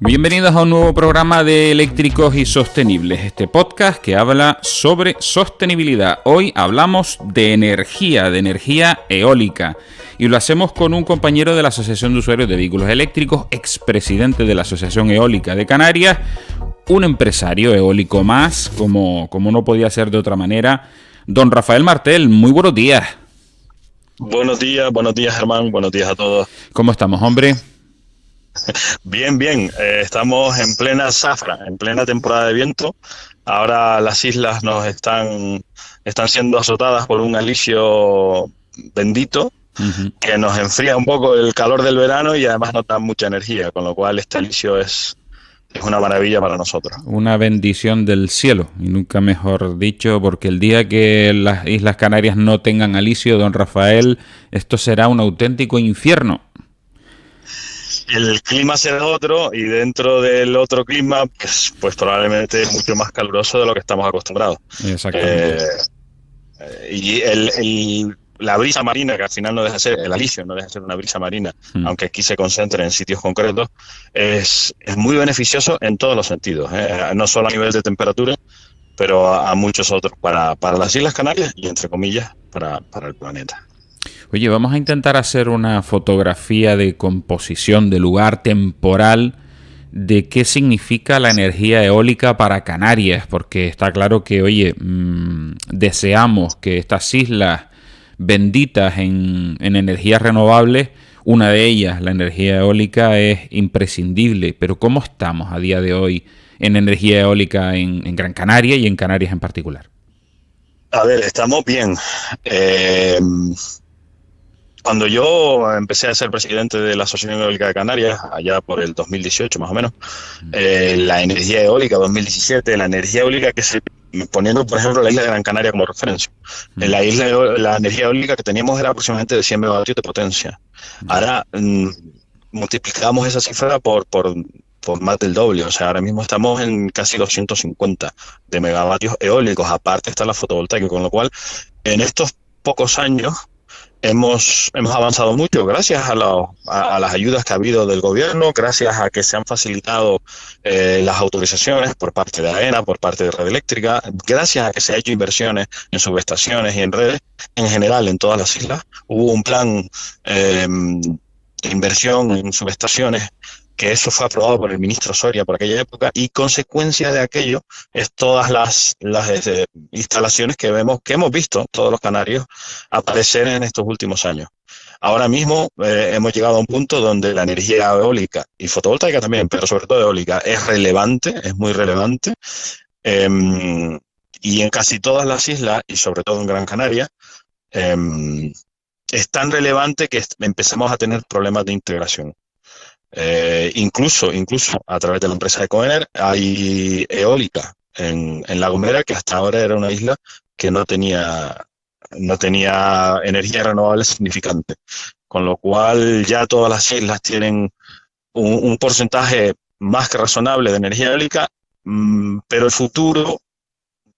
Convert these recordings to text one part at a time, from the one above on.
Bienvenidos a un nuevo programa de Eléctricos y Sostenibles, este podcast que habla sobre sostenibilidad. Hoy hablamos de energía eólica, y lo hacemos con un compañero de la Asociación de Usuarios de Vehículos Eléctricos, expresidente de la Asociación Eólica de Canarias, un empresario eólico más, como no podía ser de otra manera, don Rafael Martel. Muy buenos días. Buenos días, Germán, buenos días a todos. ¿Cómo estamos, hombre? Bien, estamos en plena zafra, en plena temporada de viento. Ahora las islas nos están siendo azotadas por un alisio bendito que nos enfría un poco el calor del verano y además nos da mucha energía, con lo cual este alisio es una maravilla para nosotros. Una bendición del cielo, y nunca mejor dicho, porque el día que las Islas Canarias no tengan alisio, don Rafael, esto será un auténtico infierno. El clima será otro, y dentro del otro clima, pues probablemente es mucho más caluroso de lo que estamos acostumbrados. Exactamente. Y la brisa marina, que al final no deja de ser, el alisio no deja de ser una brisa marina, aunque aquí se concentre en sitios concretos, es muy beneficioso en todos los sentidos, no solo a nivel de temperatura, pero a muchos otros, para las Islas Canarias y, entre comillas, para el planeta. Oye, vamos a intentar hacer una fotografía de composición, de lugar temporal, de qué significa la energía eólica para Canarias, porque está claro que, oye, deseamos que estas islas benditas en energías renovables, una de ellas, la energía eólica, es imprescindible. Pero ¿cómo estamos a día de hoy en energía eólica en Gran Canaria y en Canarias en particular? A ver, estamos bien. Cuando yo empecé a ser presidente de la Asociación Eólica de Canarias, allá por el 2018 más o menos, la energía eólica, 2017, la energía eólica poniendo por ejemplo la isla de Gran Canaria como referencia, la energía eólica que teníamos era aproximadamente de 100 megavatios de potencia. Ahora multiplicamos esa cifra por más del doble, o sea, ahora mismo estamos en casi 250 de megavatios eólicos, aparte está la fotovoltaica, con lo cual en estos pocos años hemos avanzado mucho gracias a las ayudas que ha habido del gobierno, gracias a que se han facilitado las autorizaciones por parte de AENA, por parte de Red Eléctrica, gracias a que se ha hecho inversiones en subestaciones y en redes, en general en todas las islas. Hubo un plan de inversión en subestaciones, que eso fue aprobado por el ministro Soria por aquella época, y consecuencia de aquello es todas las instalaciones que hemos visto todos los canarios aparecer en estos últimos años. Ahora mismo hemos llegado a un punto donde la energía eólica y fotovoltaica también, pero sobre todo eólica, es relevante, es muy relevante, y en casi todas las islas, y sobre todo en Gran Canaria, es tan relevante que empezamos a tener problemas de integración. Incluso a través de la empresa Ecoener hay eólica en La Gomera, que hasta ahora era una isla que no tenía energía renovable significante, con lo cual ya todas las islas tienen un porcentaje más que razonable de energía eólica, pero el futuro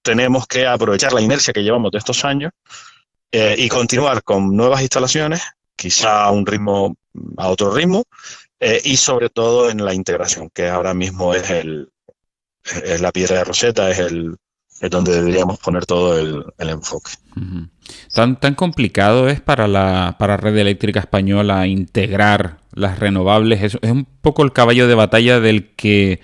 tenemos que aprovechar la inercia que llevamos de estos años y continuar con nuevas instalaciones, quizá a otro ritmo, y sobre todo en la integración, que ahora mismo es la piedra de Rosetta, es donde deberíamos poner todo el enfoque. ¿Tan complicado es para Red Eléctrica Española integrar las renovables? Es un poco el caballo de batalla del que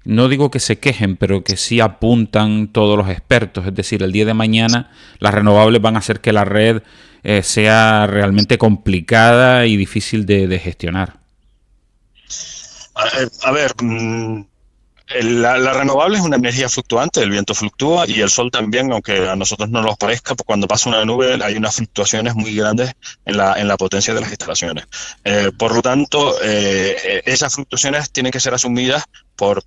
no digo que se quejen, pero que sí apuntan todos los expertos. Es decir, el día de mañana las renovables van a hacer que la red sea realmente complicada y difícil de gestionar. A ver, la renovable es una energía fluctuante, el viento fluctúa y el sol también, aunque a nosotros no nos parezca, pues cuando pasa una nube hay unas fluctuaciones muy grandes en la potencia de las instalaciones. Por lo tanto, esas fluctuaciones tienen que ser asumidas por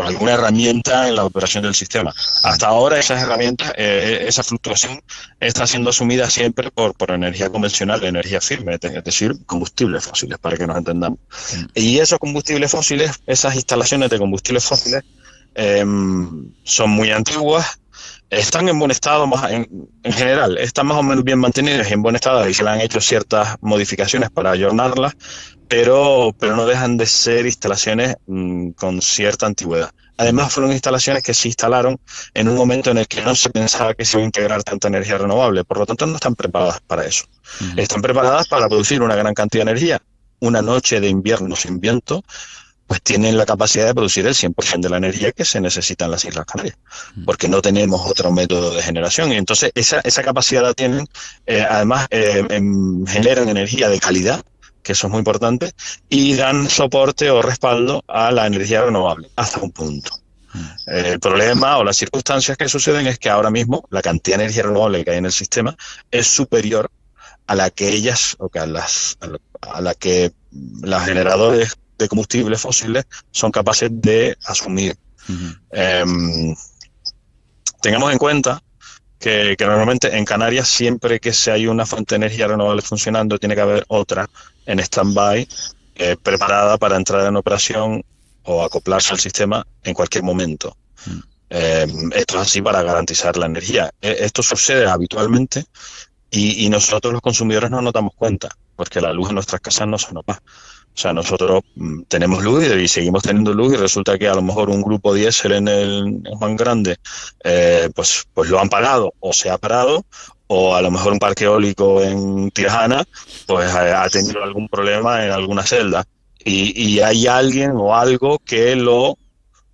alguna herramienta en la operación del sistema. Hasta ahora esas herramientas, esa fluctuación está siendo asumida siempre por energía convencional, energía firme, es decir, combustibles fósiles, para que nos entendamos. Y esos combustibles fósiles, esas instalaciones de combustibles fósiles son muy antiguas, están en buen estado, en general, están más o menos bien mantenidas y en buen estado, y se le han hecho ciertas modificaciones para ayornarlas, pero no dejan de ser instalaciones con cierta antigüedad. Además, fueron instalaciones que se instalaron en un momento en el que no se pensaba que se iba a integrar tanta energía renovable, por lo tanto no están preparadas para eso. Ujú. Están preparadas para producir una gran cantidad de energía. Una noche de invierno sin viento, pues tienen la capacidad de producir el 100% de la energía que se necesita en las Islas Canarias, porque no tenemos otro método de generación. Y entonces esa capacidad la tienen, además generan energía de calidad, que eso es muy importante, y dan soporte o respaldo a la energía renovable hasta un punto. El problema o las circunstancias que suceden es que ahora mismo la cantidad de energía renovable que hay en el sistema es superior a la que ellas, o que a la que los generadores de combustibles fósiles son capaces de asumir. Ujú. Eh, Tengamos en cuenta que normalmente en Canarias, siempre que se hay una fuente de energía renovable funcionando, tiene que haber otra en stand-by, preparada para entrar en operación o acoplarse al sistema en cualquier momento. Esto es así para garantizar la energía. Esto sucede habitualmente y nosotros los consumidores no nos damos cuenta, porque la luz en nuestras casas no se nos va. O sea, nosotros tenemos luz y seguimos teniendo luz, y resulta que a lo mejor un grupo diésel en Juan Grande, pues lo han parado o se ha parado, o a lo mejor un parque eólico en Tirajana pues ha tenido algún problema en alguna celda, y hay alguien o algo que lo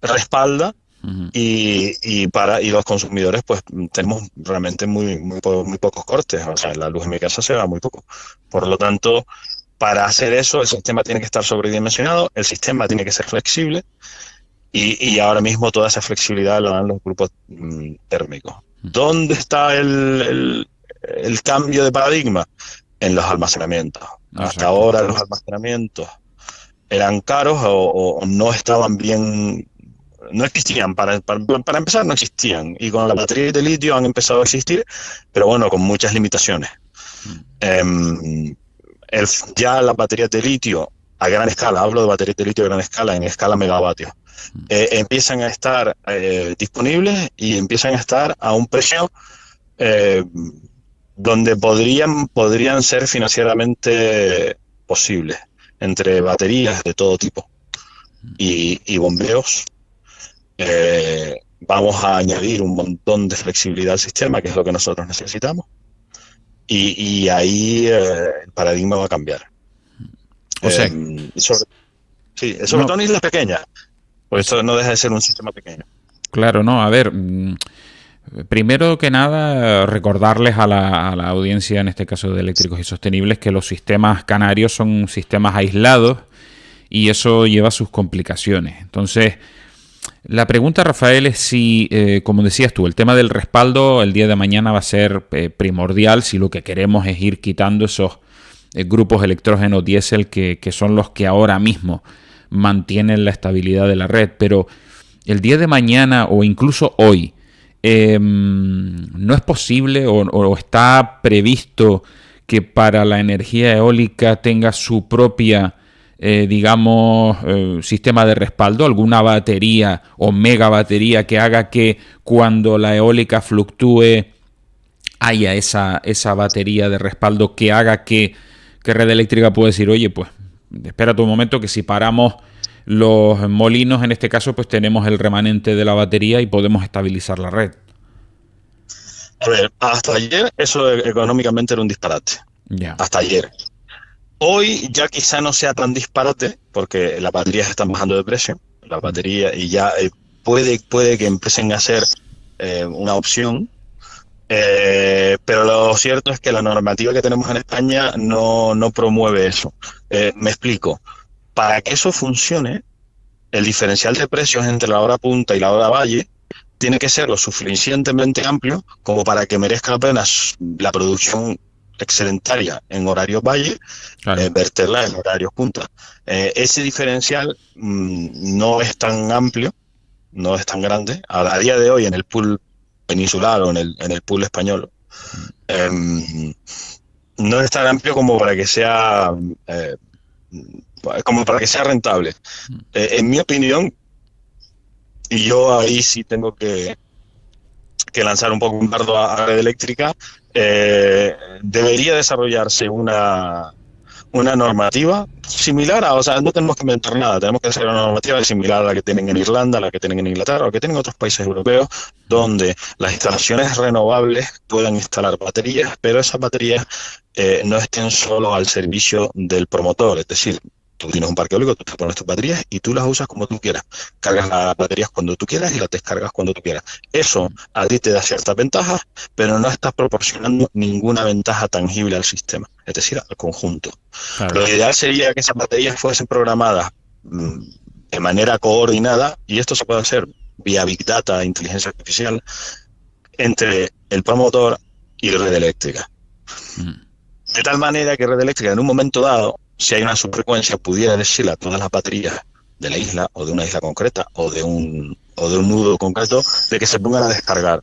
respalda, Ujú. y los consumidores pues tenemos realmente muy pocos cortes. O sea, la luz en mi casa se va muy poco. Por lo tanto, para hacer eso, el sistema tiene que estar sobredimensionado, el sistema tiene que ser flexible, y ahora mismo toda esa flexibilidad la dan los grupos térmicos. ¿Dónde está el cambio de paradigma? En los almacenamientos. Hasta Exacto. ahora los almacenamientos eran caros, o no estaban bien, no existían. Para empezar, no existían. Y con la batería de litio han empezado a existir, pero bueno, con muchas limitaciones. Eh, ya las baterías de litio a gran escala, hablo de baterías de litio a gran escala, en escala megavatios, empiezan a estar disponibles, y empiezan a estar a un precio eh, donde podrían ser financieramente posibles, entre baterías de todo tipo y bombeos. Vamos a añadir un montón de flexibilidad al sistema, que es lo que nosotros necesitamos, y ahí el paradigma va a cambiar. O sea, Sobre, sí, sobre no, todo en islas pequeñas, pues es esto no deja de ser un sistema pequeño. claro, no, a ver, primero que nada, recordarles a la audiencia, en este caso de eléctricos y sostenibles, que los sistemas canarios son sistemas aislados y eso lleva sus complicaciones. Entonces, la pregunta, Rafael, es si, como decías tú, el tema del respaldo el día de mañana va a ser primordial si lo que queremos es ir quitando esos grupos electrógenos diésel que son los que ahora mismo mantienen la estabilidad de la red. Pero el día de mañana o incluso hoy, no es posible o está previsto que para la energía eólica tenga su propia digamos, sistema de respaldo, alguna batería o mega batería que haga que cuando la eólica fluctúe haya esa batería de respaldo que haga que Red Eléctrica pueda decir, oye, pues espera un momento que si paramos los molinos, en este caso, pues tenemos el remanente de la batería y podemos estabilizar la red. A ver, hasta ayer eso económicamente era un disparate. Ya. Hasta ayer. Hoy ya quizá no sea tan disparate, porque las baterías están bajando de precio, las baterías, y ya puede que empiecen a ser una opción. Pero lo cierto es que la normativa que tenemos en España no promueve eso. Me explico. Para que eso funcione, el diferencial de precios entre la hora punta y la hora valle tiene que ser lo suficientemente amplio como para que merezca la pena la producción excedentaria en horarios valle, Claro. verterla en horarios punta. Ese diferencial no es tan amplio, no es tan grande. A día de hoy, en el pool peninsular o en el pool español, eh, no es tan amplio eh, como para que sea rentable. En mi opinión, y yo ahí sí tengo que lanzar un poco un dardo a Red Eléctrica, debería desarrollarse una normativa similar o sea, no tenemos que inventar nada, tenemos que hacer una normativa similar a la que tienen en Irlanda, a la que tienen en Inglaterra, a la que tienen en otros países europeos, donde las instalaciones renovables puedan instalar baterías, pero esas baterías no estén solo al servicio del promotor, es decir, tú tienes un parque eólico, tú te pones tus baterías y tú las usas como tú quieras. Cargas las baterías cuando tú quieras y las descargas cuando tú quieras. Eso a ti te da ciertas ventajas, pero no estás proporcionando ninguna ventaja tangible al sistema, es decir, al conjunto. Claro. Lo ideal sería que esas baterías fuesen programadas de manera coordinada, y esto se puede hacer vía Big Data, inteligencia artificial, entre el promotor y la red eléctrica. De tal manera que red eléctrica en un momento dado, si hay una subfrecuencia, pudiera decirle a todas las baterías de la isla o de una isla concreta o de un nudo concreto de que se pongan a descargar.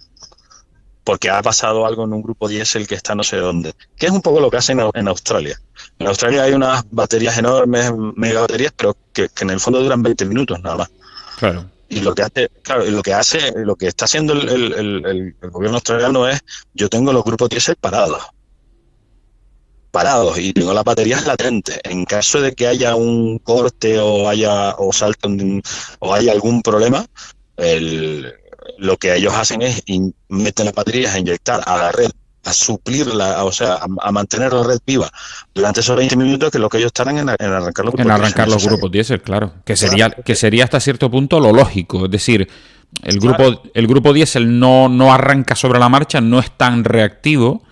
Porque ha pasado algo en un grupo diésel que está no sé dónde. Que es un poco lo que hacen en Australia. En Australia hay unas baterías enormes, mega baterías, pero que en el fondo duran 20 minutos nada más. Claro. Y lo que está haciendo el gobierno australiano es, yo tengo los grupos diésel parados y tengo las baterías latentes. En caso de que haya un corte o haya algún problema, lo que ellos hacen es meten las baterías a inyectar a la red, a suplirla, o sea, a mantener la red viva durante esos 20 minutos, que es lo que ellos estarán en arrancar los grupos diésel. En arrancar los grupos diésel, claro. Que sería hasta cierto punto lo lógico. Es decir, el grupo diésel no arranca sobre la marcha, no es tan reactivo,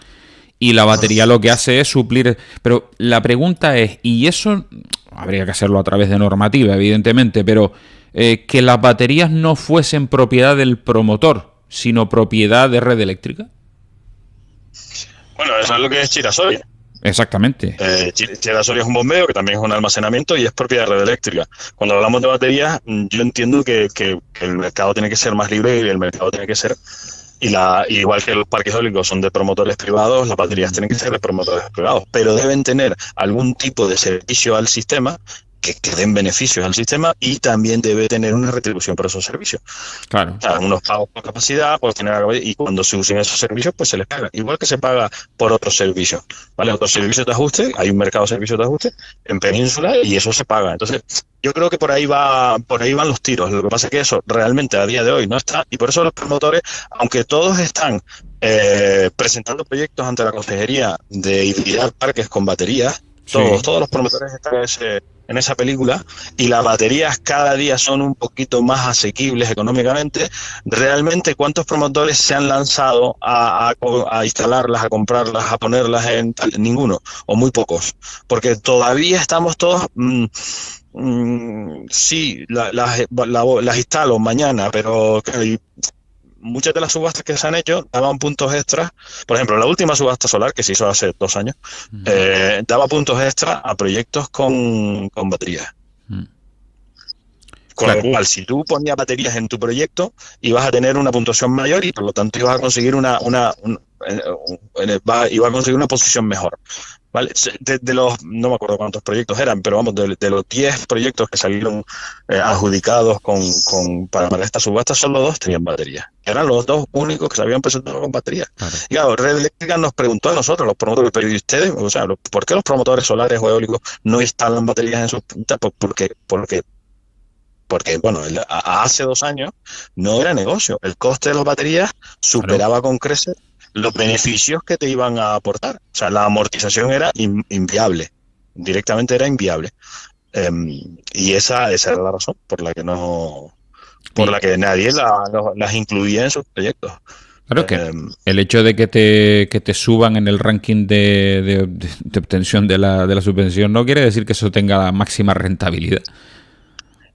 y la batería lo que hace es suplir. Pero la pregunta es, y eso habría que hacerlo a través de normativa, evidentemente, pero que las baterías no fuesen propiedad del promotor, sino propiedad de red eléctrica. Bueno, eso es lo que es Chira-Soria. Exactamente. Chira-Soria es un bombeo que también es un almacenamiento y es propiedad de red eléctrica. Cuando hablamos de baterías, yo entiendo que el mercado tiene que ser más libre y el mercado tiene que ser... igual que los parques eólicos son de promotores privados, las baterías tienen que ser de promotores privados, pero deben tener algún tipo de servicio al sistema que den beneficios al sistema, y también debe tener una retribución por esos servicios. Claro. O sea, unos pagos por capacidad, y cuando se usen esos servicios, pues se les paga. Igual que se paga por otros servicios, ¿vale? Otros servicios de ajuste, hay un mercado de servicios de ajuste en Península y eso se paga. Entonces, yo creo que por ahí van los tiros. Lo que pasa es que eso realmente a día de hoy no está, y por eso los promotores, aunque todos están presentando proyectos ante la Consejería de hibridar parques con baterías, todos los promotores están en esa película, y las baterías cada día son un poquito más asequibles económicamente. Realmente, ¿cuántos promotores se han lanzado a instalarlas, a comprarlas, a ponerlas en tal? Ninguno, o muy pocos, porque todavía estamos todos... sí, las instalo mañana, pero muchas de las subastas que se han hecho daban puntos extras. Por ejemplo, la última subasta solar, que se hizo hace 2 años, daba puntos extras a proyectos con baterías. Con lo cual, si tú ponías baterías en tu proyecto, ibas a tener una puntuación mayor y por lo tanto ibas a conseguir una posición mejor. ¿Vale? De los, no me acuerdo cuántos proyectos eran, pero vamos, de los 10 proyectos que salieron adjudicados para esta subasta, solo 2 tenían baterías. Eran los 2 únicos que se habían presentado con baterías. Claro. Y claro, Red Eléctrica nos preguntó a nosotros, los promotores, pero ¿y ustedes? O sea, ¿por qué los promotores solares o eólicos no instalan baterías en sus puntas? Porque bueno, hace 2 años no era negocio. El coste de las baterías superaba con creces los beneficios que te iban a aportar. O sea, la amortización era inviable. Directamente era inviable. Y esa era la razón por la que nadie las incluía en sus proyectos. Claro que el hecho de que te suban en el ranking de obtención de la subvención no quiere decir que eso tenga la máxima rentabilidad.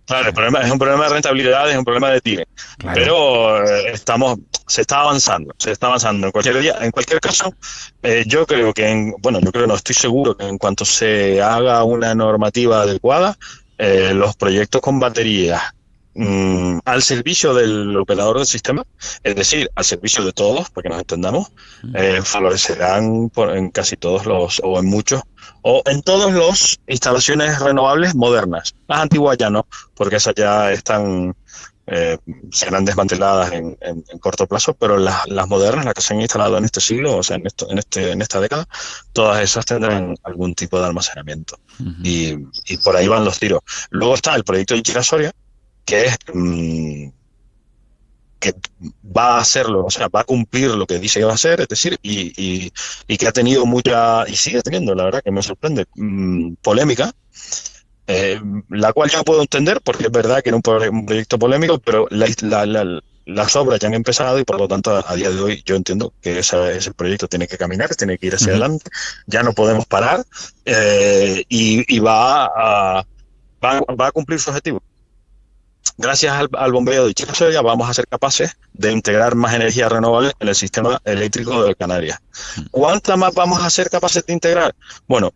Claro, es un problema de rentabilidad, es un problema de time. Claro. Pero se está avanzando. En cualquier caso, yo creo no estoy seguro que en cuanto se haga una normativa adecuada, los proyectos con baterías al servicio del operador del sistema, es decir, al servicio de todos, para que nos entendamos, florecerán en casi todos o en muchos, o en todas las instalaciones renovables modernas. Las antiguas ya no, porque esas ya están serán desmanteladas en corto plazo, pero las modernas, las que se han instalado en este siglo, o sea, en esta década, todas esas tendrán algún tipo de almacenamiento. Y por ahí van los tiros. Luego está el proyecto de Chira-Soria, que es que va a hacerlo, o sea, va a cumplir lo que dice que va a hacer, es decir, y que ha tenido mucha, y sigue teniendo, la verdad que me sorprende, polémica, la cual yo puedo entender, porque es verdad que era un proyecto polémico, pero las obras ya han empezado y por lo tanto a día de hoy yo entiendo que ese proyecto tiene que caminar, tiene que ir hacia adelante, ya no podemos parar, y va a cumplir su objetivo. Gracias al bombeo de Chira-Soria vamos a ser capaces de integrar más energía renovable en el sistema eléctrico de Canarias. ¿Cuánta más vamos a ser capaces de integrar? Bueno,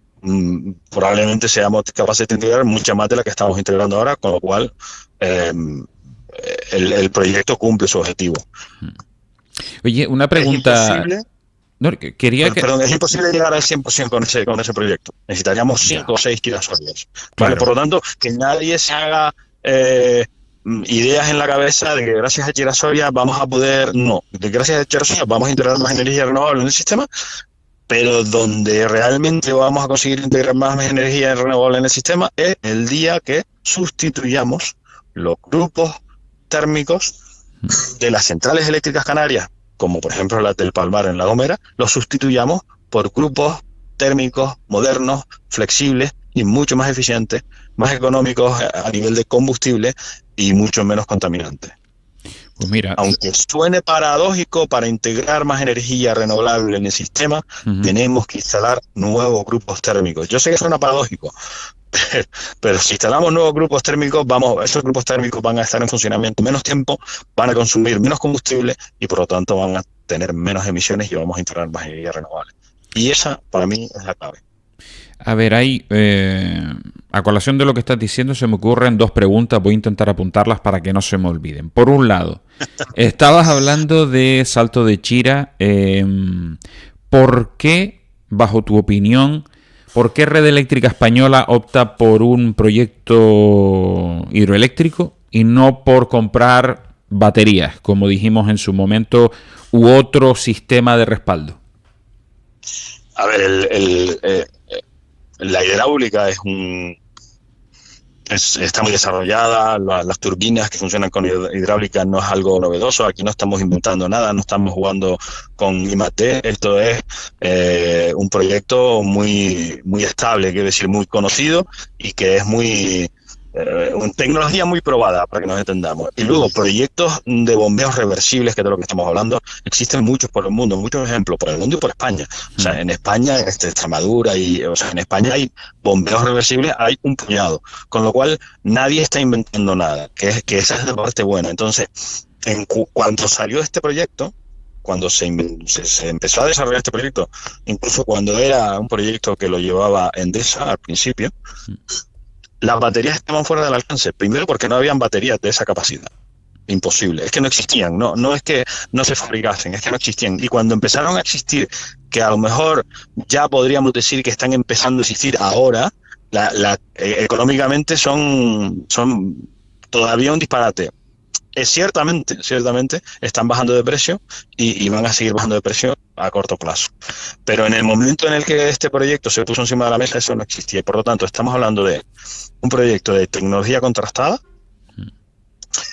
probablemente seamos capaces de integrar mucha más de la que estamos integrando ahora, con lo cual el proyecto cumple su objetivo. Oye, una pregunta. No, Perdón, es imposible llegar al 100% con ese proyecto. Necesitaríamos 5 o 6 Chira-Sorias. Claro. Por lo tanto, que nadie se haga ideas en la cabeza de que gracias a Chira-Soria vamos a poder, no, de gracias a Chira-Soria vamos a integrar más energía renovable en el sistema, pero donde realmente vamos a conseguir integrar más energía renovable en el sistema es el día que sustituyamos los grupos térmicos de las centrales eléctricas canarias, como por ejemplo la del Palmar en La Gomera, los sustituyamos por grupos térmicos modernos, flexibles y mucho más eficientes, más económicos a nivel de combustible y mucho menos contaminantes. Pues mira, aunque suene paradójico, para integrar más energía renovable en el sistema, tenemos que instalar nuevos grupos térmicos. Yo sé que suena paradójico, pero si instalamos nuevos grupos térmicos, esos grupos térmicos van a estar en funcionamiento menos tiempo, van a consumir menos combustible y por lo tanto van a tener menos emisiones y vamos a integrar más energía renovable. Y esa, para mí, es la clave. A ver, a colación de lo que estás diciendo se me ocurren 2 preguntas, voy a intentar apuntarlas para que no se me olviden. Por un lado, estabas hablando de Salto de Chira. ¿Por qué, bajo tu opinión, por qué Red Eléctrica Española opta por un proyecto hidroeléctrico y no por comprar baterías, como dijimos en su momento, u otro sistema de respaldo? A ver, la hidráulica está muy desarrollada, las turbinas que funcionan con hidráulica no es algo novedoso, aquí no estamos inventando nada, no estamos jugando con I+D, esto es un proyecto muy, muy estable, quiero decir, muy conocido y que es una tecnología muy probada, para que nos entendamos. Y luego, proyectos de bombeos reversibles, que es de lo que estamos hablando, existen muchos por el mundo, muchos ejemplos por el mundo y por España. O sea, en España, Extremadura, en España hay bombeos reversibles, hay un puñado. Con lo cual, nadie está inventando nada, que esa es la parte buena. Entonces, cuando salió este proyecto, cuando se empezó a desarrollar este proyecto, incluso cuando era un proyecto que lo llevaba Endesa al principio, las baterías estaban fuera del alcance. Primero porque no habían baterías de esa capacidad. Imposible. Es que no existían. No es que no se fabricasen, es que no existían. Y cuando empezaron a existir, que a lo mejor ya podríamos decir que están empezando a existir ahora, económicamente son todavía un disparate. Ciertamente están bajando de precio y van a seguir bajando de precio a corto plazo. Pero en el momento en el que este proyecto se puso encima de la mesa, eso no existía. Y por lo tanto, estamos hablando de un proyecto de tecnología contrastada,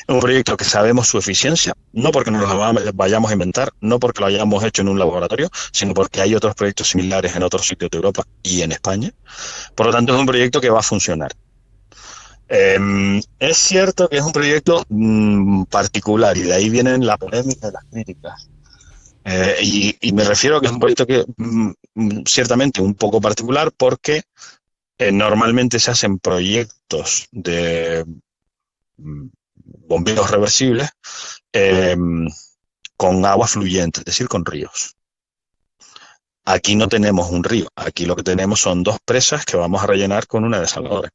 un proyecto que sabemos su eficiencia, no porque nos lo vayamos a inventar, no porque lo hayamos hecho en un laboratorio, sino porque hay otros proyectos similares en otros sitios de Europa y en España. Por lo tanto, es un proyecto que va a funcionar. Es cierto que es un proyecto particular y de ahí vienen la polémica y las críticas. Y me refiero a que es un proyecto que ciertamente un poco particular porque normalmente se hacen proyectos de bombeos reversibles con agua fluyente, es decir, con ríos. Aquí no tenemos un río, aquí lo que tenemos son 2 presas que vamos a rellenar con una desaladora.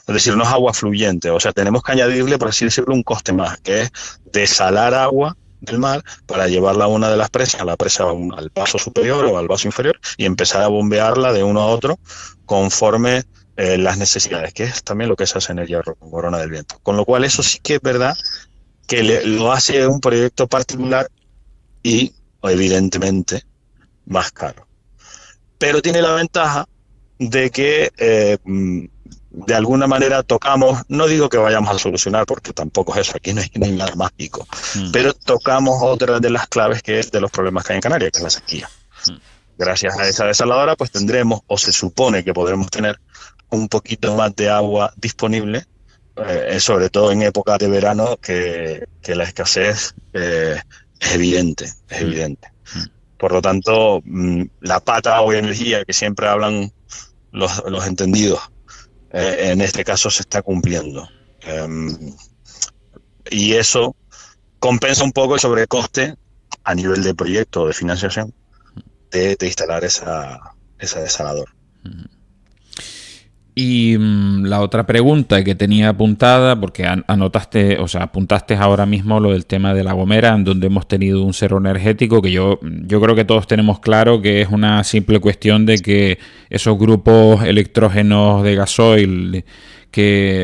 Es decir, no es agua fluyente, o sea, tenemos que añadirle, por así decirlo, un coste más, que es desalar agua del mar para llevarla a una de las presas, a la presa al vaso superior o al vaso inferior, y empezar a bombearla de uno a otro conforme las necesidades, que es también lo que es esa energía corona del viento. Con lo cual, eso sí que es verdad que lo hace un proyecto particular y, evidentemente, más caro. Pero tiene la ventaja de que de alguna manera tocamos, no digo que vayamos a solucionar, porque tampoco es eso, aquí no hay nada mágico, pero tocamos otra de las claves que es de los problemas que hay en Canarias, que es la sequía. Gracias a esa desaladora, pues tendremos, o se supone que podremos tener un poquito más de agua disponible, sobre todo en época de verano, que la escasez es evidente, es evidente. Por lo tanto, la pata o energía que siempre hablan los entendidos, en este caso se está cumpliendo. Y eso compensa un poco el sobrecoste a nivel de proyecto de financiación de instalar esa desaladora. Y la otra pregunta que tenía apuntada, porque anotaste, o sea, apuntaste ahora mismo lo del tema de La Gomera, en donde hemos tenido un cero energético, que yo creo que todos tenemos claro que es una simple cuestión de que esos grupos electrógenos de gasoil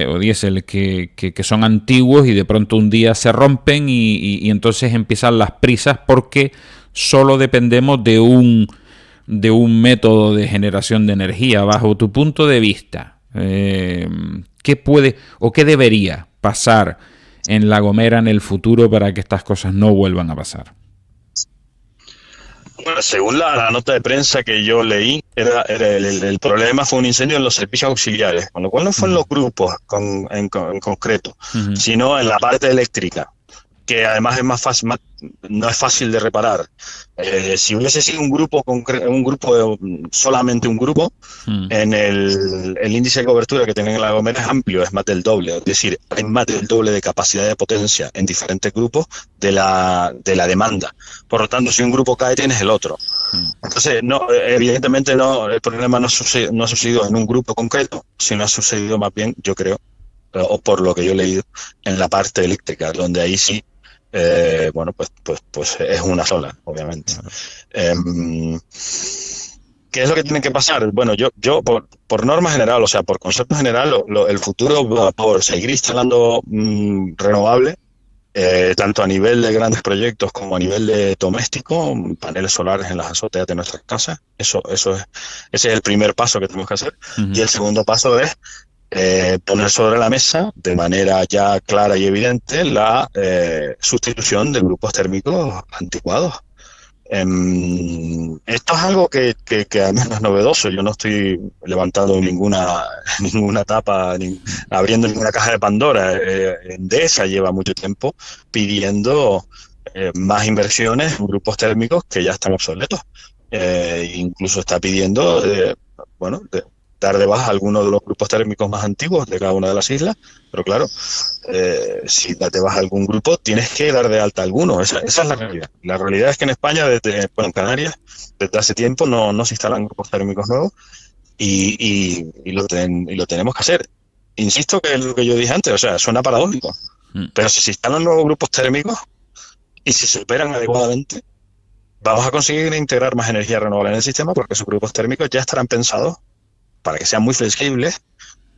o diésel que son antiguos y de pronto un día se rompen y entonces empiezan las prisas porque solo dependemos de un método de generación de energía. Bajo tu punto de vista, ¿qué puede o qué debería pasar en La Gomera en el futuro para que estas cosas no vuelvan a pasar? Bueno, según la nota de prensa que yo leí, el problema fue un incendio en los servicios auxiliares, con lo cual no fue en los grupos en concreto, sino en la parte eléctrica, que además es más fácil, no es fácil de reparar. Si hubiese sido solamente un grupo, en el índice de cobertura que tienen en La Gomera es amplio, es más del doble, es decir, hay más del doble de capacidad de potencia en diferentes grupos de la demanda. Por lo tanto, si un grupo cae, tienes el otro. Entonces, no, evidentemente no, el problema no ha sucedido en un grupo concreto, sino ha sucedido más bien, yo creo, o por lo que yo he leído, en la parte eléctrica, donde ahí sí, bueno, pues es una sola, obviamente. ¿Qué es lo que tiene que pasar? Bueno, yo por norma general, o sea, por concepto general, el futuro va por seguir instalando renovable, tanto a nivel de grandes proyectos como a nivel de doméstico, paneles solares en las azoteas de nuestras casas. Ese es el primer paso que tenemos que hacer. Y el segundo paso es poner sobre la mesa de manera ya clara y evidente la sustitución de grupos térmicos anticuados. Esto es algo que además no es novedoso. Yo no estoy levantando ninguna tapa, abriendo ninguna caja de Pandora. Endesa lleva mucho tiempo pidiendo más inversiones en grupos térmicos que ya están obsoletos. Incluso está pidiendo, bueno, dar de baja algunos de los grupos térmicos más antiguos de cada una de las islas, pero claro, si das de baja algún grupo, tienes que dar de alta alguno. Esa es la realidad. La realidad es que en España, en Canarias, desde hace tiempo no se instalan grupos térmicos nuevos y lo tenemos que hacer. Insisto que es lo que yo dije antes, o sea, suena paradójico, pero si se instalan nuevos grupos térmicos y si se operan adecuadamente, vamos a conseguir integrar más energía renovable en el sistema porque esos grupos térmicos ya estarán pensados para que sean muy flexibles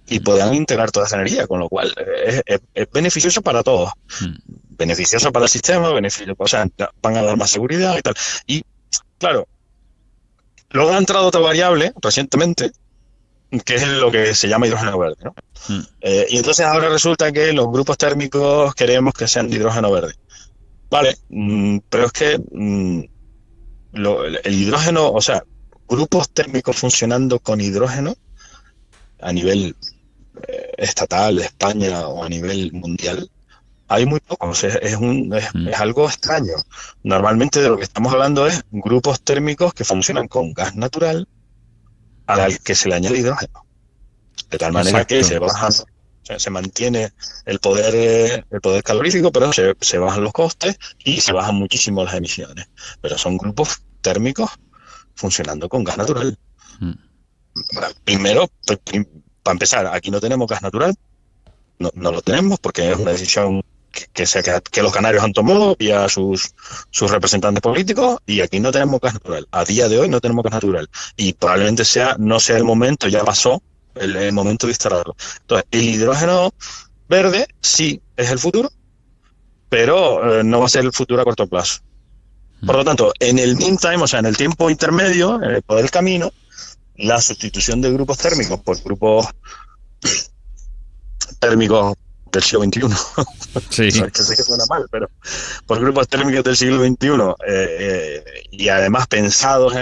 y puedan integrar toda esa energía, con lo cual es beneficioso para todos. Beneficioso para el sistema, o sea, van a dar más seguridad y tal. Y, claro, luego ha entrado otra variable recientemente, que es lo que se llama hidrógeno verde, ¿no? Y entonces ahora resulta que los grupos térmicos queremos que sean de hidrógeno verde. Vale, pero es que el hidrógeno, o sea, grupos térmicos funcionando con hidrógeno a nivel estatal de España o a nivel mundial, hay muy pocos. Es algo extraño. Normalmente de lo que estamos hablando es grupos térmicos que funcionan con gas natural al que se le añade hidrógeno. De tal manera que se mantiene el poder calorífico, pero se bajan los costes y se bajan muchísimo las emisiones. Pero son grupos térmicos funcionando con gas natural. Primero, para empezar, aquí no tenemos gas natural, no lo tenemos porque es una decisión que los canarios han tomado vía sus representantes políticos, y aquí no tenemos gas natural. A día de hoy no tenemos gas natural y probablemente no sea el momento, ya pasó el momento de instalarlo. Entonces, el hidrógeno verde sí es el futuro, pero no va a ser el futuro a corto plazo. Por lo tanto, en el meantime, o sea, en el tiempo intermedio, por el camino, la sustitución de grupos térmicos por grupos térmicos del siglo XXI, Sí. que sé que suena mal, pero por grupos térmicos del siglo XXI, y además pensados,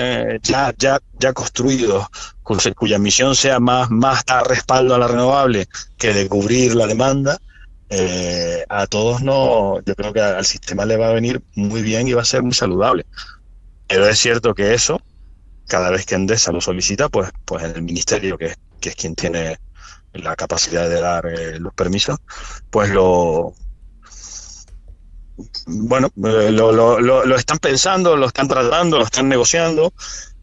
ya construidos, cuya misión sea más dar respaldo a la renovable que de cubrir la demanda, a todos no, yo creo que al sistema le va a venir muy bien y va a ser muy saludable. Pero es cierto que eso, cada vez que Endesa lo solicita, pues en el ministerio, que es quien tiene la capacidad de dar los permisos, pues lo están pensando, lo están tratando, lo están negociando,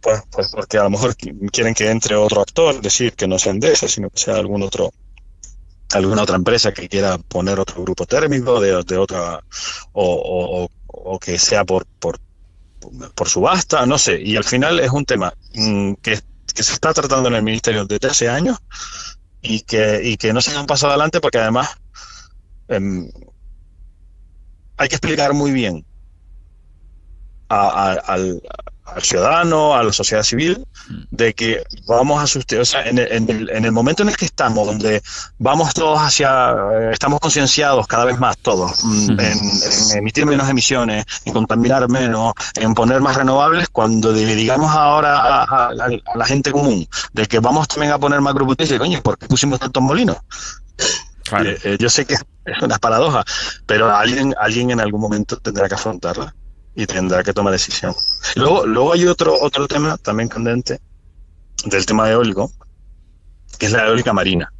pues porque a lo mejor quieren que entre otro actor, es decir, que no sea Endesa, sino que sea alguna otra empresa que quiera poner otro grupo térmico de otra, o que sea por subasta, no sé. Y al final es un tema que se está tratando en el ministerio desde hace años y que no se han pasado adelante, porque además hay que explicar muy bien al ciudadano, a la sociedad civil, de que vamos a sustituir, o sea, en el momento en el que estamos, donde vamos todos estamos concienciados cada vez más todos, en emitir menos emisiones, en contaminar menos, en poner más renovables, cuando digamos ahora a la gente común de que vamos también a poner más grupos, dice, coño, ¿por qué pusimos tantos molinos? Claro. Yo sé que es una paradoja, pero alguien en algún momento tendrá que afrontarla y tendrá que tomar decisión. Luego hay otro tema también candente del tema eólico, que es la eólica marina.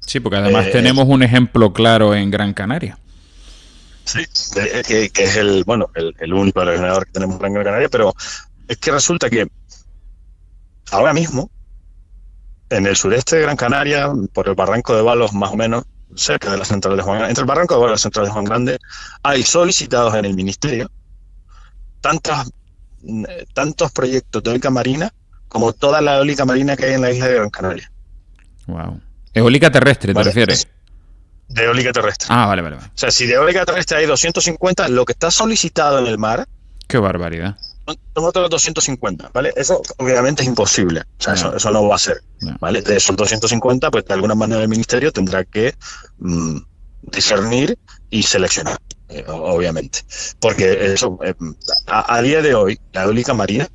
Sí, porque además tenemos un ejemplo claro en Gran Canaria. Sí, que es el único aerogenerador que tenemos en Gran Canaria, pero es que resulta que ahora mismo, en el sureste de Gran Canaria, por el barranco de Balos, más o menos, cerca de la central de Juan Grande, entre el barranco de Balos y la central de Juan Grande, hay solicitados en el ministerio tantos proyectos de eólica marina como toda la eólica marina que hay en la isla de Gran Canaria. Wow. Eólica terrestre, ¿te refieres? De eólica terrestre. Ah, vale. O sea, si de eólica terrestre hay 250, lo que está solicitado en el mar... ¡Qué barbaridad! Son otros 250, ¿vale? Eso obviamente es imposible. O sea, eso no va a ser, ¿vale? De esos 250, pues de alguna manera el ministerio tendrá que discernir y seleccionar, obviamente. Porque eso, a día de hoy, la eólica marina,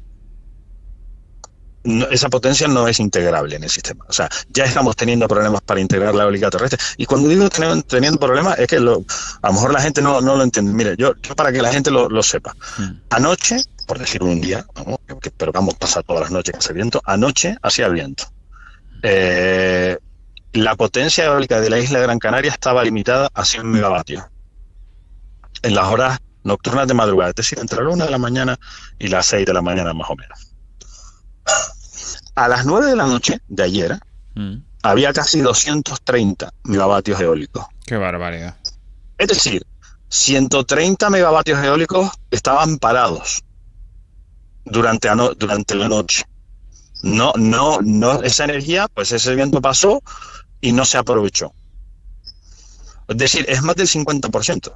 esa potencia no es integrable en el sistema. O sea, ya estamos teniendo problemas para integrar la eólica terrestre. Y cuando digo teniendo problemas, es que a lo mejor la gente no lo entiende. Mire, yo para que la gente lo sepa. Anoche, por decir un día, pero vamos a pasar todas las noches que hace viento, anoche hacía viento. La potencia eólica de la isla de Gran Canaria estaba limitada a 100 megavatios en las horas nocturnas de madrugada, es decir, entre la 1 de la mañana y las 6 de la mañana más o menos. A las 9 de la noche de ayer había casi 230 megavatios eólicos. ¡Qué barbaridad! Es decir, 130 megavatios eólicos estaban parados durante la noche. No, esa energía, pues ese viento pasó y no se aprovechó. Es decir, es más del 50%.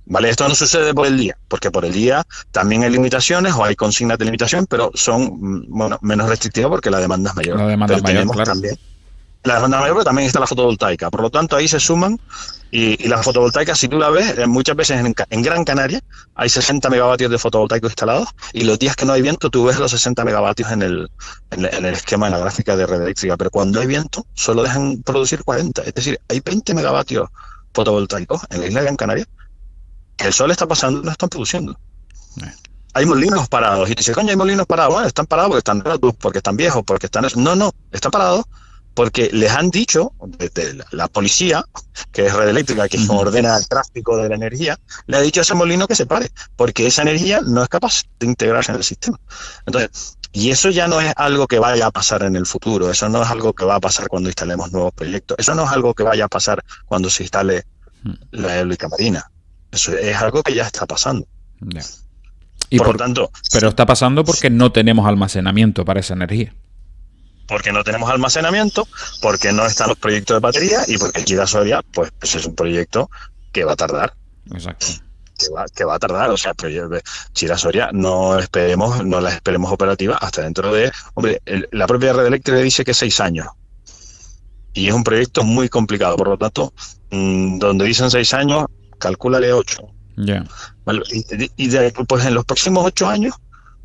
¿Vale? Esto no sucede por el día, porque por el día también hay limitaciones o hay consignas de limitación, pero son menos restrictivas porque la demanda es mayor. La demanda es mayor, claro. También la demanda es mayor, pero también está la fotovoltaica. Por lo tanto, ahí se suman y la fotovoltaica, si tú la ves, muchas veces en Gran Canaria hay 60 megavatios de fotovoltaico instalados y los días que no hay viento tú ves los 60 megavatios en el esquema, en la gráfica de red eléctrica, pero cuando hay viento solo dejan producir 40. Es decir, hay 20 megavatios fotovoltaicos en la isla de Gran Canaria que el sol está pasando y no están produciendo. Hay molinos parados. Y te dices, coño, hay molinos parados. Bueno, están parados porque están viejos, porque están... No, están parados porque les han dicho, desde la policía, que es Red Eléctrica, que ordena el tráfico de la energía, le ha dicho a ese molino que se pare, porque esa energía no es capaz de integrarse en el sistema. Entonces, y eso ya no es algo que vaya a pasar en el futuro, eso no es algo que va a pasar cuando instalemos nuevos proyectos, eso no es algo que vaya a pasar cuando se instale la eólica marina. Eso es algo que ya está pasando. Y por lo tanto... Pero está pasando porque no tenemos almacenamiento para esa energía. Porque no tenemos almacenamiento, porque no están los proyectos de batería y porque Chira Soria, pues es un proyecto que va a tardar. Exacto. Que va a tardar, o sea, pero Chira-Soria no la esperemos operativa hasta dentro de, hombre, la propia red eléctrica dice que 6 años. Y es un proyecto muy complicado, por lo tanto, donde dicen 6 años, calcúlale 8. Ya. Vale, pues en los próximos 8 años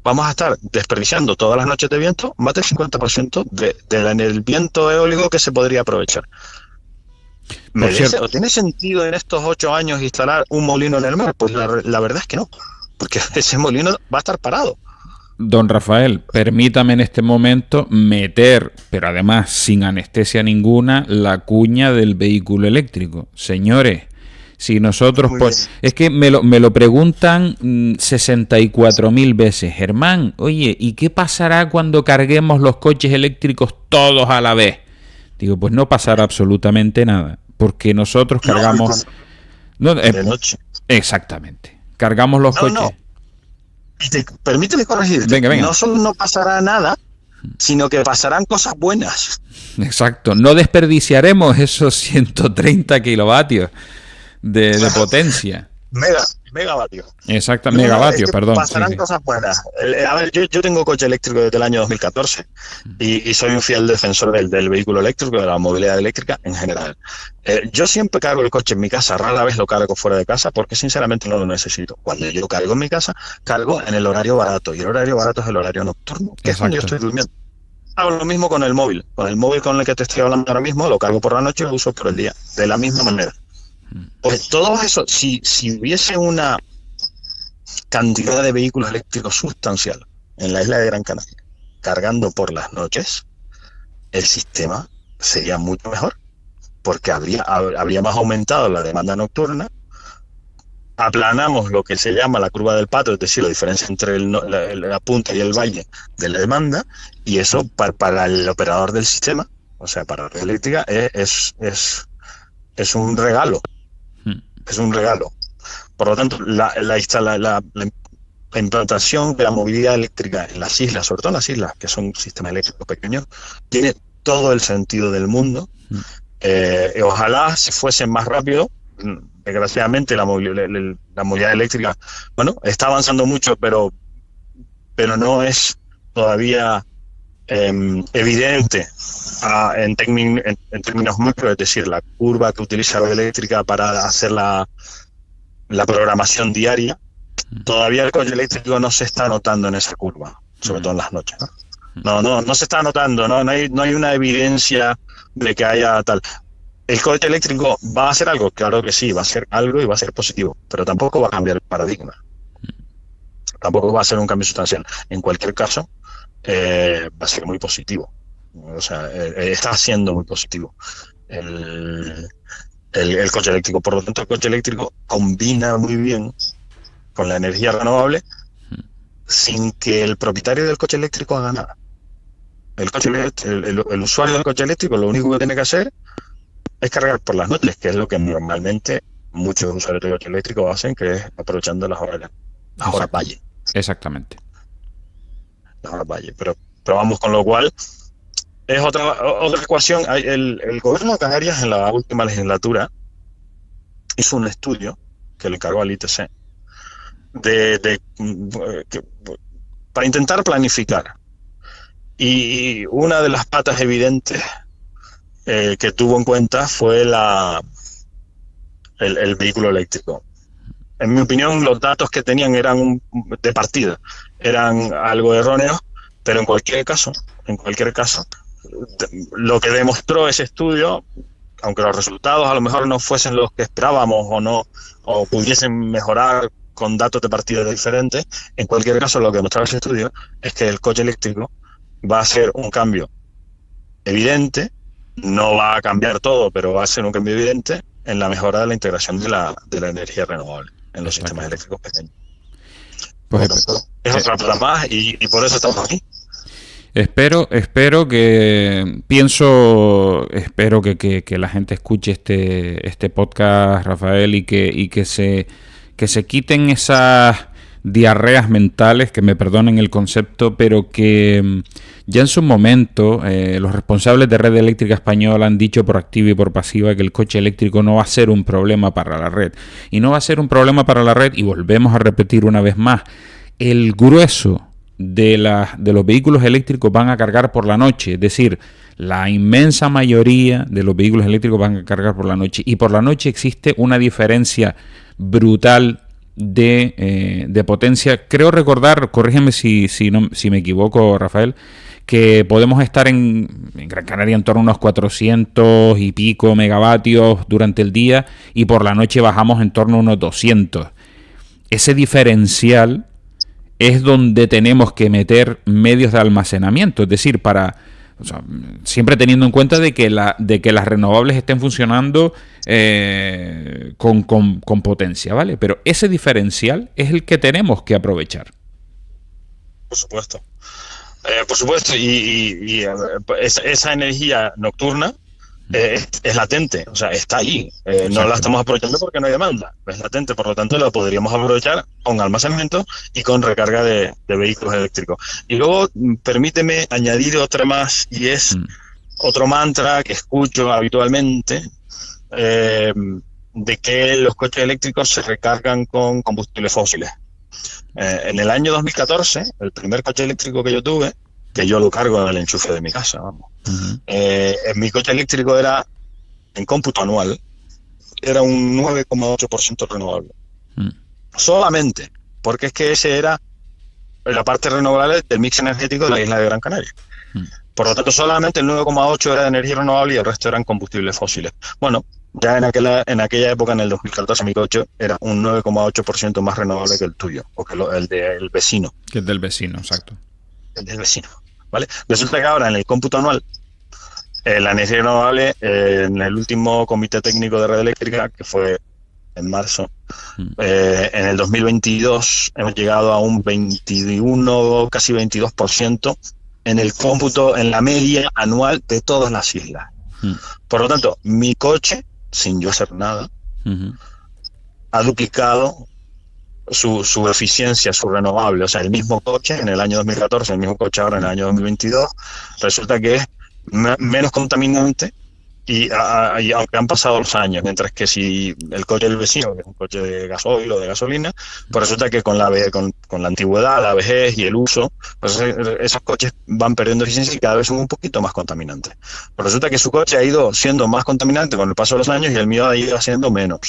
vamos a estar desperdiciando todas las noches de viento más del 50% del viento eólico que se podría aprovechar. ¿O tiene sentido en estos 8 años instalar un molino en el mar? Pues la verdad es que no, porque ese molino va a estar parado. Don Rafael, permítame en este momento meter, pero además sin anestesia ninguna, la cuña del vehículo eléctrico. Señores, si nosotros... es que me lo preguntan 64.000 veces. Germán, oye, ¿y qué pasará cuando carguemos los coches eléctricos todos a la vez? Digo, pues no pasará absolutamente nada, porque nosotros cargamos... de noche. Exactamente. Cargamos los coches... No. Permíteme corregirte. Venga. No solo no pasará nada, sino que pasarán cosas buenas. Exacto. No desperdiciaremos esos 130 kilovatios de potencia. Megavatios. Exacto, megavatios, perdón. Pasarán cosas buenas. A ver, yo tengo coche eléctrico desde el año 2014 y soy un fiel defensor del vehículo eléctrico, de la movilidad eléctrica en general. Yo siempre cargo el coche en mi casa, rara vez lo cargo fuera de casa porque sinceramente no lo necesito. Cuando yo cargo en mi casa, cargo en el horario barato y el horario barato es el horario nocturno, que es cuando yo estoy durmiendo. Hago lo mismo con el móvil. Con el móvil con el que te estoy hablando ahora mismo, lo cargo por la noche y lo uso por el día, de la misma manera. Pues todo eso, si hubiese una cantidad de vehículos eléctricos sustancial en la isla de Gran Canaria, cargando por las noches, el sistema sería mucho mejor, porque habría más aumentado la demanda nocturna, aplanamos lo que se llama la curva del pato, es decir, la diferencia entre la punta y el valle de la demanda, y eso para el operador del sistema, o sea, para la red eléctrica, es un regalo. Es un regalo. Por lo tanto, la implantación de la movilidad eléctrica en las islas, sobre todo en las islas, que son sistemas eléctricos pequeños, tiene todo el sentido del mundo. Ojalá se fuese más rápido. Desgraciadamente, la movilidad eléctrica, bueno, está avanzando mucho, pero no es todavía evidente en términos macro, es decir, la curva que utiliza la red eléctrica para hacer la programación diaria. Todavía el coche eléctrico no se está notando en esa curva, sobre todo en las noches. No se está notando, no hay una evidencia de que haya tal. ¿El coche eléctrico va a hacer algo? Claro que sí, va a hacer algo y va a ser positivo, pero tampoco va a cambiar el paradigma. Tampoco va a ser un cambio sustancial. En cualquier caso, va a ser muy positivo. O sea, está siendo muy positivo el coche eléctrico. Por lo tanto, el coche eléctrico combina muy bien con la energía renovable sin que el propietario del coche eléctrico haga nada. El usuario del coche eléctrico lo único que tiene que hacer es cargar por las noches, que es lo que normalmente muchos usuarios de coche eléctrico hacen, que es aprovechando las horas valle. Exactamente. Las horas valle. Pero vamos, con lo cual es otra ecuación. El gobierno de Canarias en la última legislatura hizo un estudio que le encargó al ITC para intentar planificar. Y una de las patas evidentes que tuvo en cuenta fue el vehículo eléctrico. En mi opinión, los datos que tenían eran de partida, eran algo erróneos, pero en cualquier caso, lo que demostró ese estudio, aunque los resultados a lo mejor no fuesen los que esperábamos o pudiesen mejorar con datos de partida diferentes, en cualquier caso lo que demostraba ese estudio es que el coche eléctrico va a ser un cambio evidente, no va a cambiar todo, pero va a ser un cambio evidente en la mejora de la integración de la energía renovable en los sistemas eléctricos pequeños. Pues es otra plata más y por eso estamos aquí. Espero que la gente escuche este podcast, Rafael, y que se quiten esas diarreas mentales, que me perdonen el concepto, pero que Ya en su momento, los responsables de Red Eléctrica Española han dicho por activa y por pasiva que el coche eléctrico no va a ser un problema para la red. Y no va a ser un problema para la red, y volvemos a repetir una vez más, el grueso de los vehículos eléctricos van a cargar por la noche. Es decir, la inmensa mayoría de los vehículos eléctricos van a cargar por la noche. Y por la noche existe una diferencia brutal de potencia. Creo recordar, corrígeme si me equivoco, Rafael, que podemos estar en Gran Canaria en torno a unos 400 y pico megavatios durante el día, y por la noche bajamos en torno a unos 200. Ese diferencial es donde tenemos que meter medios de almacenamiento, es decir, o sea, siempre teniendo en cuenta de que las renovables estén funcionando con potencia, ¿vale? Pero ese diferencial es el que tenemos que aprovechar. Por supuesto. Por supuesto, esa energía nocturna es latente, o sea, está ahí. No la estamos aprovechando porque no hay demanda, es latente, por lo tanto la podríamos aprovechar con almacenamiento y con recarga de vehículos eléctricos. Y luego, permíteme añadir otra más, y es otro mantra que escucho habitualmente, de que los coches eléctricos se recargan con combustibles fósiles. En el año 2014, el primer coche eléctrico que yo tuve, que yo lo cargo en el enchufe de mi casa, vamos. Mi coche eléctrico era, en cómputo anual, era un 9,8% renovable. Solamente, porque es que ese era la parte renovable del mix energético de la isla de Gran Canaria. Por lo tanto, solamente el 9,8 era de energía renovable y el resto eran combustibles fósiles. Bueno, ya en aquella época, en el 2014, mi coche era un 9,8% más renovable que el tuyo, o que el del vecino. Que el del vecino, exacto. El del vecino, ¿vale? Resulta que ahora, en el cómputo anual, la energía renovable, en el último comité técnico de red eléctrica, que fue en marzo, en el 2022 hemos llegado a un 21, casi 22% en el cómputo, en la media anual de todas las islas. Por lo tanto, mi coche, sin yo hacer nada, ha duplicado su eficiencia, su renovable. O sea, el mismo coche en el año 2014, el mismo coche ahora en el año 2022, resulta que es menos contaminante, y aunque han pasado los años, mientras que si el coche del vecino, que es un coche de gasoil o de gasolina, pues resulta que con la antigüedad, la vejez y el uso, pues esos coches van perdiendo eficiencia y cada vez son un poquito más contaminantes. Pues resulta que su coche ha ido siendo más contaminante con el paso de los años y el mío ha ido siendo menos.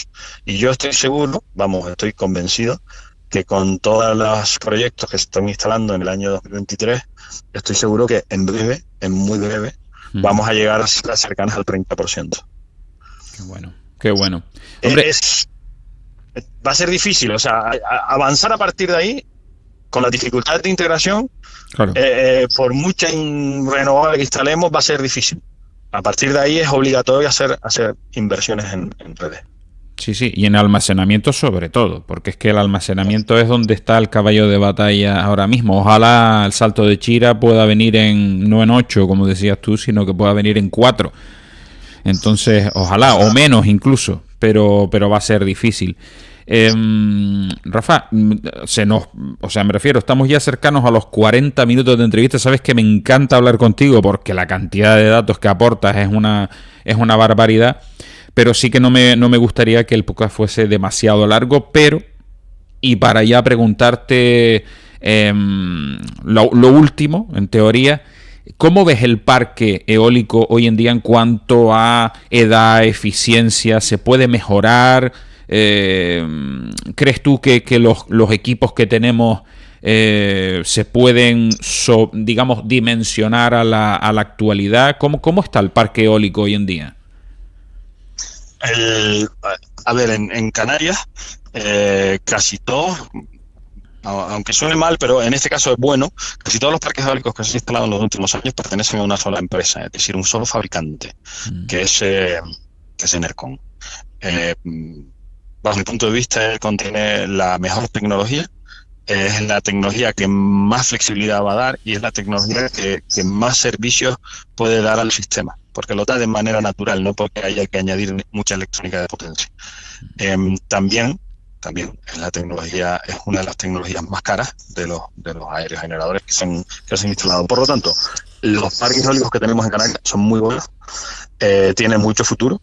Y yo estoy seguro, estoy convencido, que con todos los proyectos que se están instalando en el año 2023, estoy seguro que en breve, en muy breve, vamos a llegar a cifras cercanas al 30%. Qué bueno, qué bueno. Hombre, va a ser difícil, o sea, avanzar a partir de ahí, con las dificultades de integración, claro. Por mucha renovable que instalemos, va a ser difícil. A partir de ahí es obligatorio hacer inversiones en redes. Sí, y en almacenamiento sobre todo, porque es que el almacenamiento es donde está el caballo de batalla ahora mismo. Ojalá el salto de Chira pueda venir no en 8, como decías tú, sino que pueda venir en 4. Entonces, ojalá, o menos incluso, pero va a ser difícil. Rafa, me refiero, estamos ya cercanos a los 40 minutos de entrevista. Sabes que me encanta hablar contigo porque la cantidad de datos que aportas es una barbaridad. Pero sí que no me gustaría que el podcast fuese demasiado largo, y para ya preguntarte lo último, en teoría, ¿cómo ves el parque eólico hoy en día en cuanto a edad, eficiencia? ¿Se puede mejorar? ¿Crees tú que los equipos que tenemos se pueden, dimensionar a la actualidad? ¿Cómo está el parque eólico hoy en día? En Canarias, casi todos, aunque suene mal, pero en este caso es bueno, casi todos los parques eólicos que se han instalado en los últimos años pertenecen a una sola empresa, es decir, un solo fabricante, que es Enercon. Bajo mi punto de vista, él contiene la mejor tecnología, es la tecnología que más flexibilidad va a dar y es la tecnología que más servicios puede dar al sistema, porque lo da de manera natural, no porque haya que añadir mucha electrónica de potencia. También es una de las tecnologías más caras de los aerogeneradores que se han instalado. Por lo tanto, Los parques eólicos que tenemos en Canarias son muy buenos, tienen mucho futuro,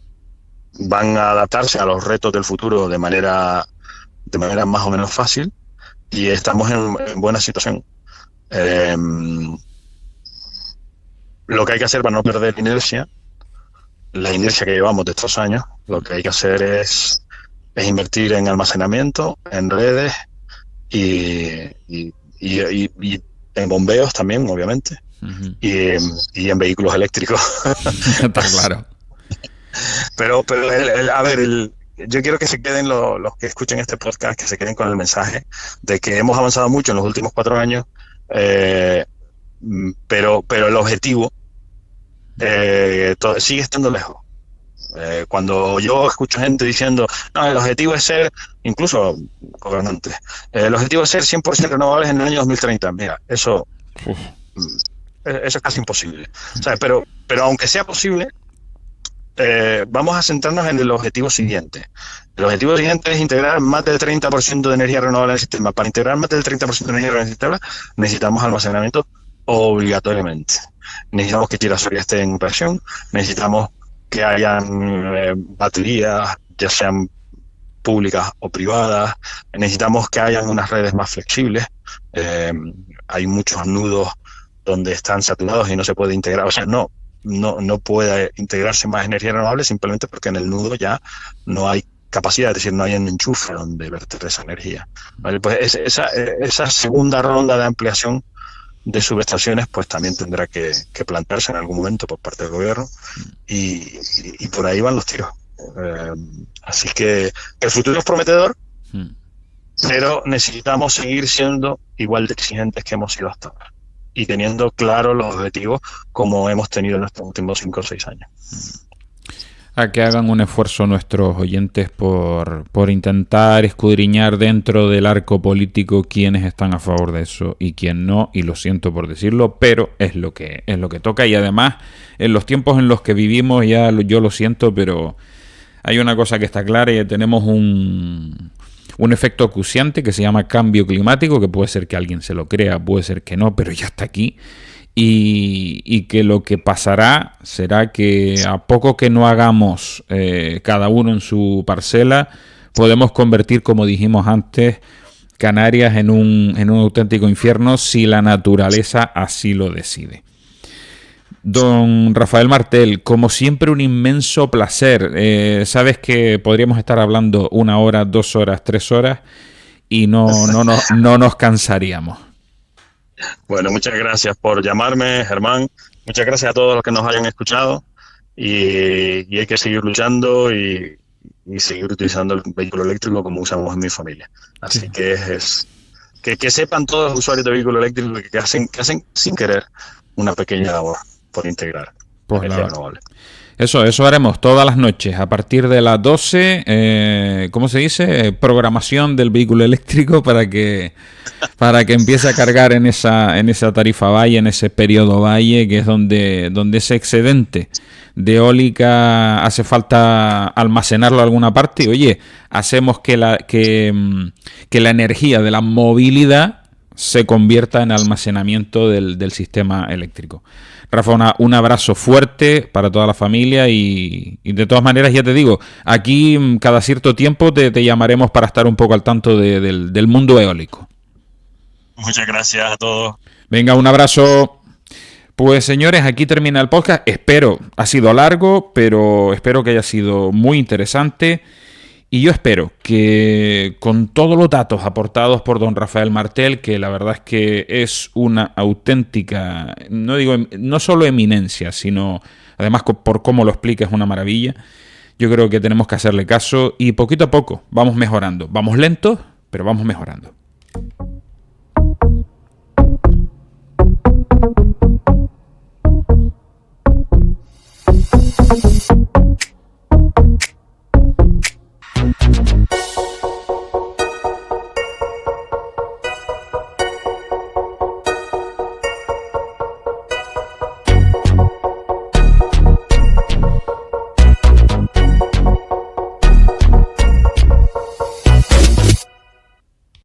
van a adaptarse a los retos del futuro de manera más o menos fácil y estamos en buena situación. Eh, lo que hay que hacer para no perder la inercia que llevamos de estos años, lo que hay que hacer es invertir en almacenamiento, en redes y en bombeos también, obviamente, y en vehículos eléctricos. Está claro. Pero a ver, yo quiero que se queden los que escuchen este podcast, que se queden con el mensaje de que hemos avanzado mucho en los últimos 4 años, pero el objetivo sigue estando lejos. Cuando yo escucho gente diciendo, no, el objetivo es ser, incluso gobernantes, el objetivo es ser 100% renovables en el año 2030. Mira, eso es casi imposible. ¿Sabes? Pero aunque sea posible, vamos a centrarnos en el objetivo siguiente. El objetivo siguiente es integrar más del 30% de energía renovable en el sistema. Para integrar más del 30% de energía renovable en el sistema, necesitamos almacenamiento obligatoriamente. Necesitamos que Chira-Soria esté en operación, necesitamos que hayan baterías, ya sean públicas o privadas, necesitamos que hayan unas redes más flexibles. Hay muchos nudos donde están saturados y no se puede integrar, o sea, no puede integrarse más energía renovable simplemente porque en el nudo ya no hay capacidad, es decir, no hay un enchufe donde verter esa energía. ¿Vale? Pues esa segunda ronda de ampliación de subestaciones pues también tendrá que plantearse en algún momento por parte del gobierno y por ahí van los tiros. Así que el futuro es prometedor, pero necesitamos seguir siendo igual de exigentes que hemos sido hasta ahora y teniendo claros los objetivos como hemos tenido en estos últimos 5 o 6 años. A que hagan un esfuerzo nuestros oyentes por intentar escudriñar dentro del arco político quiénes están a favor de eso y quién no, y lo siento por decirlo, pero es lo que toca. Y además, en los tiempos en los que vivimos, yo lo siento, pero hay una cosa que está clara, y tenemos un efecto acuciante que se llama cambio climático, que puede ser que alguien se lo crea, puede ser que no, pero ya está aquí. Y que lo que pasará será que a poco que no hagamos cada uno en su parcela, podemos convertir, como dijimos antes, Canarias en un auténtico infierno si la naturaleza así lo decide. Don Rafael Martel, como siempre, un inmenso placer. Sabes que podríamos estar hablando 1 hora, 2 horas, 3 horas y no nos cansaríamos. Bueno, muchas gracias por llamarme, Germán. Muchas gracias a todos los que nos hayan escuchado y hay que seguir luchando y seguir utilizando el vehículo eléctrico como usamos en mi familia. Así sí. Que sepan todos los usuarios de vehículo eléctrico que hacen sin querer una pequeña labor por integrar energía renovable. Eso haremos todas las noches, a partir de las 12, ¿cómo se dice? Programación del vehículo eléctrico para que empiece a cargar en esa tarifa valle, en ese periodo valle, que es donde ese excedente de eólica hace falta almacenarlo en alguna parte. Y, oye, hacemos que la energía de la movilidad se convierta en almacenamiento del sistema eléctrico. Rafa, un abrazo fuerte para toda la familia y de todas maneras, ya te digo, aquí cada cierto tiempo te llamaremos para estar un poco al tanto del mundo eólico. Muchas gracias a todos. Venga, un abrazo. Pues señores, aquí termina el podcast. Ha sido largo, pero espero que haya sido muy interesante. Y yo espero que con todos los datos aportados por don Rafael Martel, que la verdad es que es una auténtica, no solo eminencia, sino además por cómo lo explica es una maravilla, yo creo que tenemos que hacerle caso y poquito a poco vamos mejorando. Vamos lentos, pero vamos mejorando.